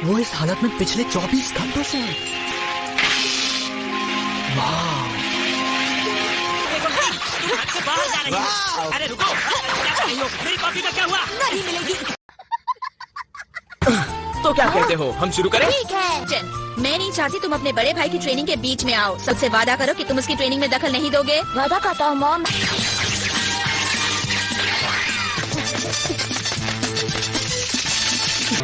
वो इस हालत में पिछले 24 घंटों से। वाह, बाहर जा रही है। अरे रुको, क्या कर रही हो? मेरी कॉफी का क्या हुआ? नहीं मिलेगी। तो क्या कहते हो, हम शुरू करें? ठीक है। जन, मैं नहीं चाहती तुम अपने बड़े भाई की ट्रेनिंग के बीच में आओ। सबसे वादा करो कि तुम उसकी ट्रेनिंग में दखल नहीं दोगे। वादा करता हूँ मॉम।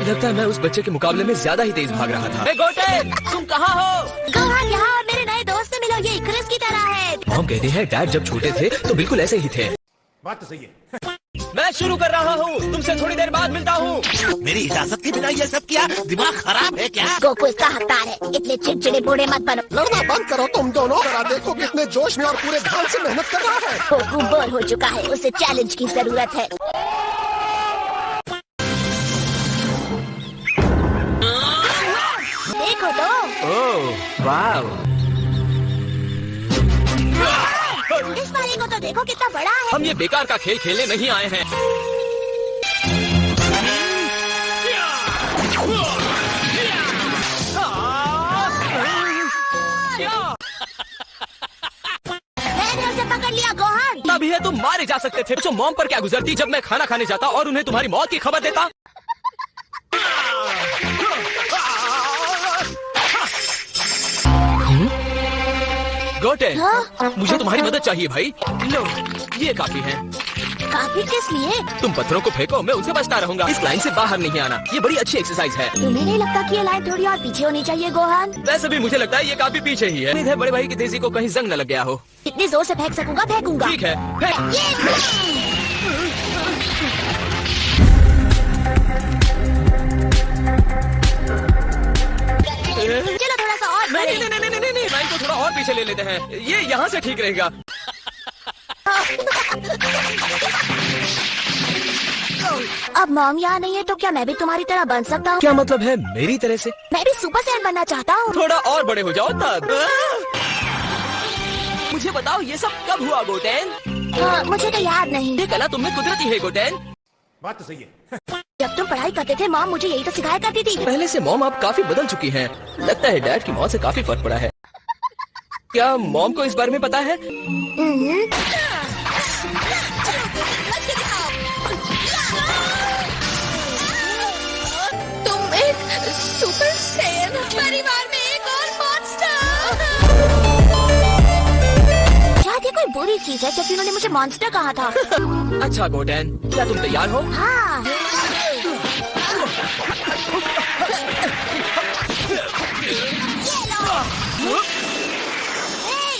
लगता है मैं उस बच्चे के मुकाबले में ज्यादा ही तेज भाग रहा था। गोटेन, तुम कहाँ हो? गोहान यहाँ और मेरे नए दोस्त से मिलो, ये क्रिस की तरह है। मॉम कहते हैं डैड जब छोटे थे तो बिल्कुल ऐसे ही थे। बात तो सही है। मैं शुरू कर रहा हूँ, तुमसे थोड़ी देर बाद मिलता हूँ। मेरी इजाजत के बिना ये सब किया? दिमाग खराब है क्या? गोकू इसका हकदार है, इतने चिड़चिड़े बूढ़े मत बनो। लड़ना बंद करो तुम दोनों। जरा देखो कितने जोश में और पूरे ध्यान से मेहनत कर रहा है। गोकू बोर हो चुका है, उसे चैलेंज की जरूरत है। देखो तो। ओह वाह, इस वाले को तो देखो कितना बड़ा है। हम ये बेकार का खेल खेलने नहीं आए हैं। मैंने उसे पकड़ लिया गोहान। तभी है तुम मारे जा सकते थे। तो मॉम पर क्या गुजरती जब मैं खाना खाने जाता और उन्हें तुम्हारी मौत की खबर देता। गोटेन, मुझे तुम्हारी मदद चाहिए भाई। लो, ये काफी है। काफी किस लिए? तुम पत्थरों को फेंको, मैं उनसे बचता रहूंगा। इस लाइन से बाहर नहीं आना, ये बड़ी अच्छी एक्सरसाइज है। तुम्हें नहीं लगता कि ये लाइन थोड़ी और पीछे होनी चाहिए गोहान? वैसे भी मुझे लगता है ये काफी पीछे ही है। उम्मीद है बड़े भाई की तेजी को कहीं जंग न लग गया हो। इतनी जोर से फेंक सकूंगा, फेंकूंगा। ठीक है, फेंक। चलो थोड़ा सा और नहीं नहीं नहीं नहीं नहीं नहीं, लाइन को थोड़ा और पीछे ले लेते हैं। ये यहाँ से ठीक रहेगा। अब मॉम यहाँ नहीं है तो क्या मैं भी तुम्हारी तरह बन सकता हूँ? क्या मतलब है मेरी तरह से? मैं भी सुपर सैयन बनना चाहता हूँ। थोड़ा और बड़े हो जाओ तब। मुझे बताओ ये सब कब हुआ गोटेन? हाँ, मुझे तो याद नहीं। ये कला तुमने कुदरती है गोटेन। बात तो सही है। जब तुम पढ़ाई करते थे मॉम मुझे यही तो सिखाया करती थी। पहले से मॉम अब काफी बदल चुकी हैं। लगता है डैड की मौत से काफी फर्क पड़ा है। क्या मॉम को इस बारे में पता है? तुम एक सुपर सैयन, परिवार में एक और मॉन्स्टर। शायद ये कोई बुरी चीज है क्योंकि उन्होंने मुझे मॉन्स्टर कहा था। अच्छा गोटेन, क्या तुम तैयार हो? हाँ।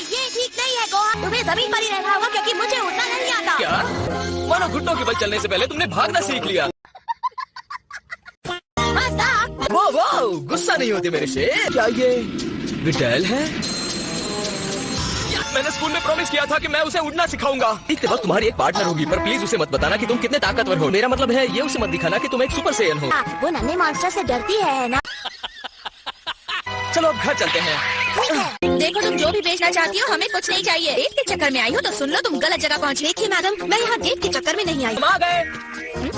ये ठीक नहीं है गोहान, तुम्हें जमीन पर ही रहना होगा क्योंकि मुझे उड़ना नहीं आता। क्या? मानो घुटनों के बल चलने से पहले तुमने भागना सीख लिया। वो गुस्सा नहीं होती मेरे से। क्या ये विटेल है? मैंने स्कूल में प्रॉमिस किया था कि मैं उसे उड़ना सिखाऊंगा। देखते वक्त तुम्हारी एक पार्टनर होगी, पर प्लीज उसे मत बताना कि तुम कितने ताकतवर हो। मेरा मतलब है ये उसे मत दिखाना कि तुम एक सुपर सैयन हो। वो नन्हे मॉन्स्टर से डरती है ना? चलो अब घर चलते हैं। देखो तुम जो भी बेचना चाहती हो हमें कुछ नहीं चाहिए। डेट के चक्कर में आई हो तो सुन लो, तुम गलत जगह पहुँच। देखिए मैडम, मैं यहाँ डेट के चक्कर में नहीं आई। हम आ गए।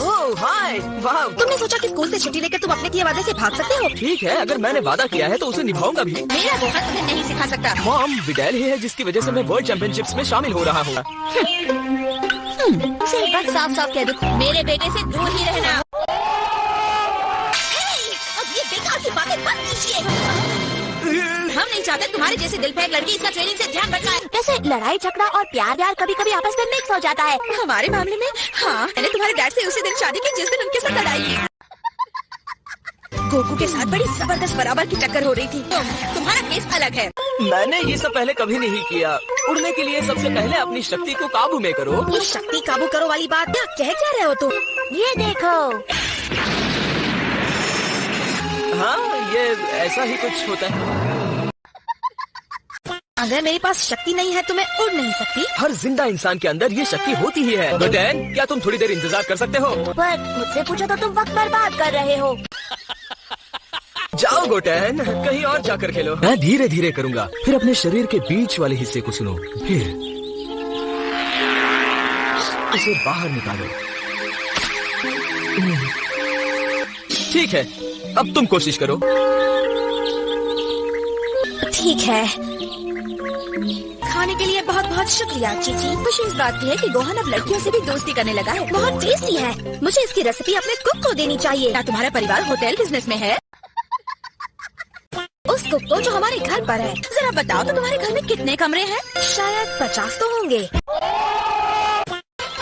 ओह हाय, वाह। तुमने सोचा कि स्कूल से छुट्टी लेकर तुम अपने किए वादे से भाग सकते हो? ठीक है, अगर मैंने वादा किया है तो उसे निभाऊंगा भी। मेरा गोहा तुम्हें नहीं सिखा सकता। मॉम, विडेल ही है जिसकी वजह से मैं वर्ल्ड चैंपियनशिप्स में शामिल हो रहा हूँ। सिर्फ बस साफ साफ कह दो, मेरे बेटे से दूर ही रहना। अब ये बेकार की बातें बंद कीजिए। हम नहीं चाहते तुम्हारे जैसे दिल फेंक लड़की इसका ट्रेनिंग से ध्यान भटकाए। वैसे लड़ाई झगड़ा और प्यार व्यार कभी कभी आपस में मिक्स हो जाता है। हमारे मामले में हाँ, मैंने तुम्हारे डैड से उसी दिन शादी की जिस दिन उनके साथ लड़ाई की। गोकू के साथ बड़ी जबरदस्त बराबर की टक्कर हो रही थी। तुम्हारा केस अलग है। मैंने ये सब पहले कभी नहीं किया। उड़ने के लिए सबसे पहले अपनी शक्ति को काबू में करो। ये शक्ति काबू करो वाली बात क्या कह क्या रहे हो तुम? ये देखो। हाँ, ये ऐसा ही कुछ होता है। अगर मेरे पास शक्ति नहीं है तो मैं उड़ नहीं सकती। हर जिंदा इंसान के अंदर ये शक्ति होती ही है। गोटेन, क्या तुम थोड़ी देर इंतजार कर सकते हो? पर मुझसे पूछो तो तुम वक्त बर्बाद कर रहे हो। जाओ गोटेन, कहीं और जाकर खेलो। मैं धीरे धीरे करूंगा, फिर अपने शरीर के बीच वाले हिस्से को सुनो, फिर उसे बाहर निकालो। ठीक है, अब तुम कोशिश करो। ठीक है। खाने के लिए बहुत बहुत शुक्रिया चीची। खुशी इस बात की है कि गोहान अब लड़कियों से भी दोस्ती करने लगा है। बहुत टेस्टी है। मुझे इसकी रेसिपी अपने कुक को देनी चाहिए। क्या तुम्हारा परिवार होटल बिजनेस में है? उस कुक को जो हमारे घर पर है। जरा बताओ तो तुम्हारे घर में कितने कमरे हैं? शायद 50 तो होंगे।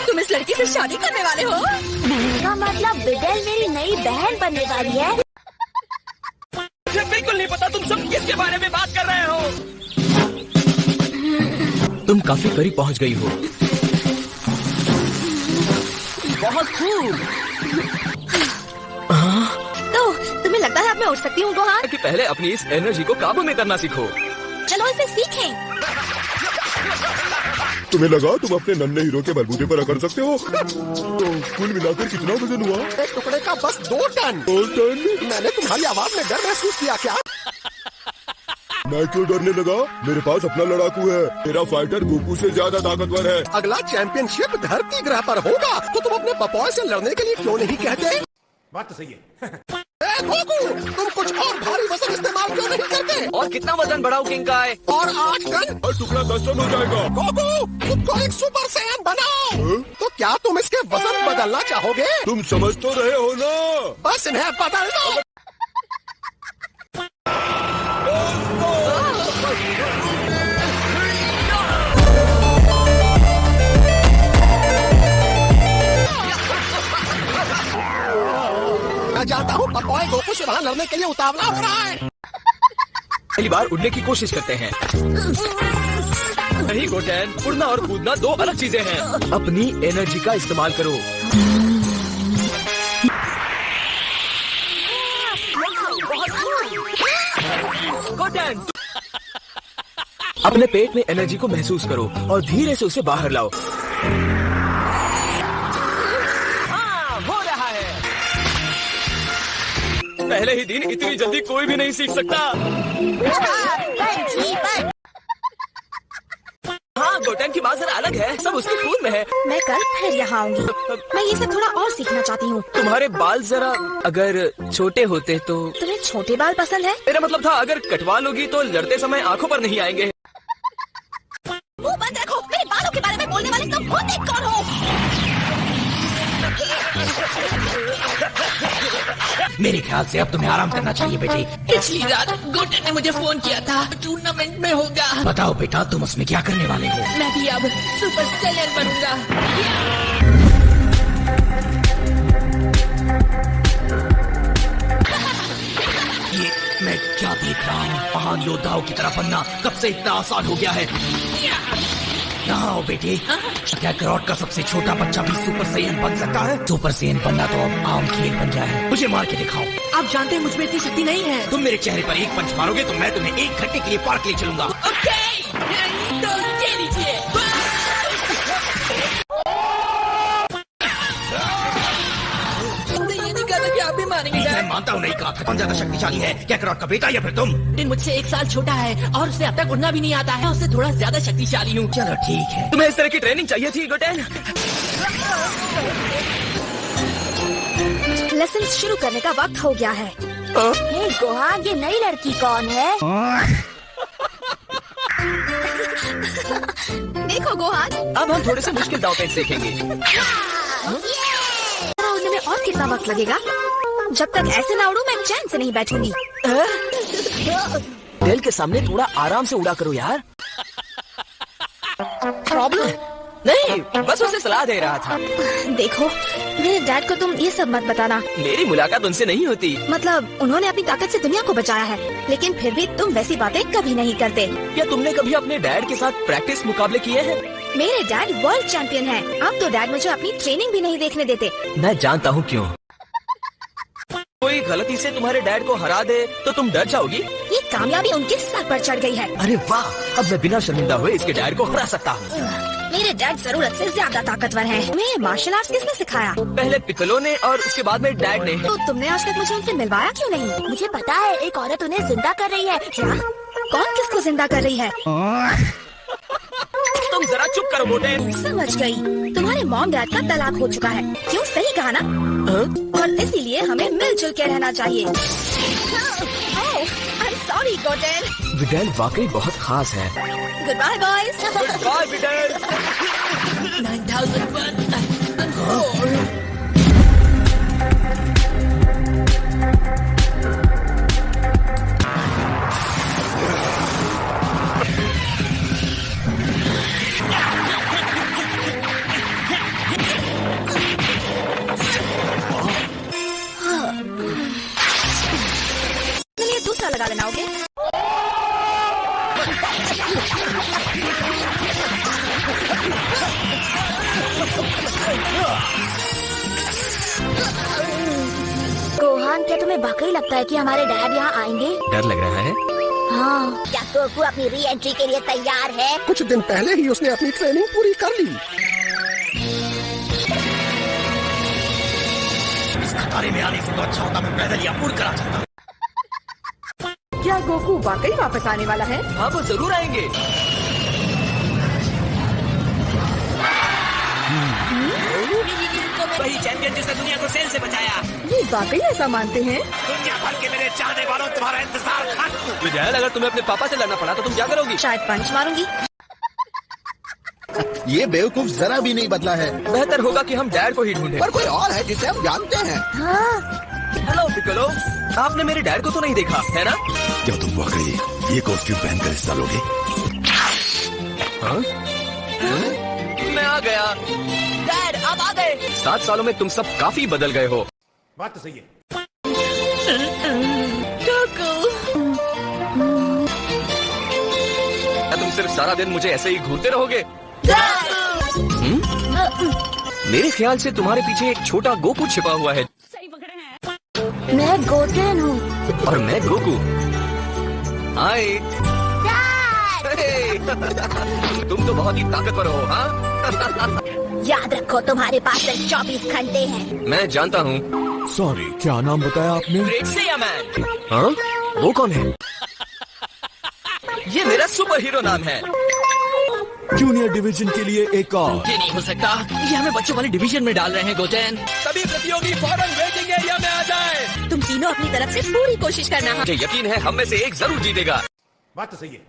तुम इस लड़की से शादी करने वाले हो? इसका मतलब बिडेल मेरी नई बहन बनने वाली है। मुझे बिल्कुल नहीं पता तुम सब किसके बारे में बात कर रहे हो। तुम काफी करीब पहुंच गई हो। बहुत खूब। तो तुम्हें लगता है अब मैं उठ सकती हूँ गोहान? कि पहले अपनी इस एनर्जी को काबू में करना सीखो। चलो इसे सीखें। तुम्हें लगा तुम अपने नन्हे हीरो के बलबूते पर अकड़ सकते हो? तो कुल मिलाकर कितना वजन हुआ? एक टुकड़े का बस 2 टन। 2 टन? मैंने तुम्हारी आवाज में डर महसूस किया क्या? मैं क्यों डरने लगा? मेरे पास अपना लड़ाकू है। मेरा फाइटर गोकू से ज्यादा ताकतवर है। अगला चैंपियनशिप धरती ग्रह पर होगा तो तुम अपने पपॉय से लड़ने के लिए क्यों नहीं कहते? बात तो सही है। गोकू, तुम कुछ और भारी वजन इस्तेमाल क्यों नहीं करते? और कितना वजन बढ़ाओ किंग का है? और 8 टन? और टुकड़ा 10 टन हो जाएगा। गोकू, खुद को एक सुपर सैयन बनाओ। तो क्या तुम इसके वजन बदलना चाहोगे? तुम समझ तो रहे हो ना? बस इन्हें बदल दो। मैं जानता हूँ पपॉय गोकू से वहाँ लड़ने के लिए उतावला हो रहा है। पहली बार उड़ने की कोशिश करते हैं। नहीं गोटेन, उड़ना और कूदना 2 अलग चीजें हैं। अपनी एनर्जी का इस्तेमाल करो। गोटेन, अपने पेट में एनर्जी को महसूस करो और धीरे से उसे बाहर लाओ। हाँ, हो रहा है। पहले ही दिन इतनी जल्दी कोई भी नहीं सीख सकता। हाँ, गोटेन की बात जरा अलग है। सब उसके खून में है। मैं कल फिर यहाँ आऊंगी। मैं ये सब थोड़ा और सीखना चाहती हूँ। तुम्हारे बाल जरा अगर छोटे होते तो। तुम्हें छोटे बाल पसंद है? मेरा मतलब था अगर कटवा लोगी तो लड़ते समय आंखों पर नहीं आएंगे। मुंह बंद रखो। मेरे बालों के बारे में बोलने वाले तुम होते कौन हो? मेरे ख्याल से अब तुम्हें आराम करना चाहिए बेटी। पिछली रात गोटेन ने मुझे फोन किया था, टूर्नामेंट में होगा। बताओ बेटा, तुम उसमें क्या करने वाले हो? मैं भी अब सुपर सेलर बनूंगा। ये मैं क्या देख रहा हूँ? महान योद्धाओं की तरह बनना कब से इतना आसान हो गया है? यहाँ आओ बेटी। क्या कैरोट का सबसे छोटा बच्चा भी सुपर सैयन बन सकता है? सुपर सैयन बनना तो अब आम खेल बन गया है। मुझे मार के दिखाओ। आप जानते हैं मुझ में इतनी शक्ति नहीं है। तुम मेरे चेहरे पर एक पंच मारोगे तो मैं तुम्हें 1 घंटे के लिए पार्क ले चलूंगा। ओके, तो ये लीजिए। ये नहीं कहा था कि आप भी मारेंगे। मैं मानता हूँ नहीं कहा था। कौन ज्यादा शक्तिशाली है, क्या कैरोट का बेटा या फिर तुम? मुझसे 1 साल छोटा है और उसे अब तक उड़ना भी नहीं आता है। उससे थोड़ा ज्यादा शक्तिशाली हूँ। चलो ठीक है। तुम्हें इस तरह की ट्रेनिंग चाहिए थी गोटेन। लेसन शुरू करने का वक्त हो गया है। हे गोहान, ये नई लड़की कौन है? देखो गोहान, अब हम थोड़े से मुश्किल दांव पेच सीखेंगे। उड़ने में और कितना वक्त लगेगा? जब तक ऐसे ना उड़ूं मैं चैन से नहीं बैठूंगी। डेल के सामने थोड़ा आराम से उड़ा करो यार। प्रॉब्लम? नहीं, बस उसे सलाह दे रहा था। देखो, मेरे डैड को तुम ये सब मत बताना। मेरी मुलाकात उनसे नहीं होती। मतलब उन्होंने अपनी ताकत से दुनिया को बचाया है, लेकिन फिर भी तुम वैसी बातें कभी नहीं करते। क्या तुमने कभी अपने डैड के साथ प्रैक्टिस मुकाबले किए हैं? मेरे डैड वर्ल्ड चैंपियन हैं। अब तो डैड मुझे अपनी ट्रेनिंग भी नहीं देखने देते। मैं जानता हूँ क्यों। कोई गलती से तुम्हारे डैड को हरा दे तो तुम डर जाओगी। ये कामयाबी उनके सर पर चढ़ गई है। अरे वाह, अब मैं बिना शर्मिंदा हुए इसके डैड को हरा सकता हूँ। मेरे डैड जरूरत से ज्यादा ताकतवर हैं। तुम्हें मार्शल आर्ट्स किसने सिखाया? पहले पिकलो ने और उसके बाद में डैड ने। तो तुमने आज तक मुझे उनसे मिलवाया क्यों नहीं? मुझे पता है, एक औरत उन्हें जिंदा कर रही है। क्या? कौन किसको जिंदा कर रही है? तुम जरा चुप करो मोटे। समझ गई। तुम्हारे मॉम डैड का तलाक हो चुका है। क्यों, सही कहा ना? हाँ? और इसीलिए हमें मिलजुल के रहना चाहिए। Sorry Goten. विडेल वाकई बहुत खास है। Good bye boys. बाय विडेल। 9001। चलिए दूसरा लगा लेना, ओके? गोहान, क्या तुम्हें वाकई लगता है कि हमारे डैड यहाँ आएंगे? डर लग रहा है। हाँ। क्या गोकू अपनी री एंट्री के लिए तैयार है? कुछ दिन पहले ही उसने अपनी ट्रेनिंग पूरी कर ली। इस खटारे में आने से तो अच्छा होता मैं पैदल या उड़ कर आ जाता। क्या गोकू वाकई वापस आने वाला है? हाँ, वो जरूर आएंगे। वही चैंपियन जिसने दुनिया को सेल से बचाया। ये वाकई ऐसा मानते हैं? दुनिया भर के मेरे चाहने वालों, तुम्हारा इंतजार खत्म। विडेल, अगर तुम्हें अपने पापा से लड़ना पड़ा तो तुम क्या करोगी? शायद पंच मारूंगी। ये बेवकूफ जरा भी नहीं बदला है। बेहतर होगा कि हम डैड को ही ढूंढें। पर कोई और है जिसे हम जानते हैं। हेलो पिकोलो, आपने मेरे डैड को तो नहीं देखा है ना? क्या तुम वाकई ये कॉस्ट्यूम पहनकर हिस्सा लोगे? हाँ? मैं आ गया। डैड, आप आ गए। 7 सालों में तुम सब काफी बदल गए हो। बात तो सही है। क्या तुम सिर्फ सारा दिन मुझे ऐसे ही घूरते रहोगे? मेरे ख्याल से तुम्हारे पीछे एक छोटा गोकू छिपा हुआ है। मैं गोटेन हूँ। और मैं गोकू। हाय। तुम तो बहुत ही ताकतवर हो, हाँ? याद रखो, तुम्हारे पास सिर्फ 24 घंटे हैं। मैं जानता हूँ। सॉरी, क्या नाम बताया आपने? Great Saiyaman. हाँ? वो कौन है? ये मेरा सुपर हीरो नाम है। जूनियर डिवीजन के लिए एक और। ये नहीं हो सकता। ये हमें बच्चों वाले डिवीजन में डाल रहे हैं गोटेन। सभी प्रतियोगी फौरन वेटिंग एरिया में आ जाए। तुम तीनों अपनी तरफ से पूरी कोशिश करना। मुझे यकीन है हम में से एक जरूर जीतेगा। बात तो सही है।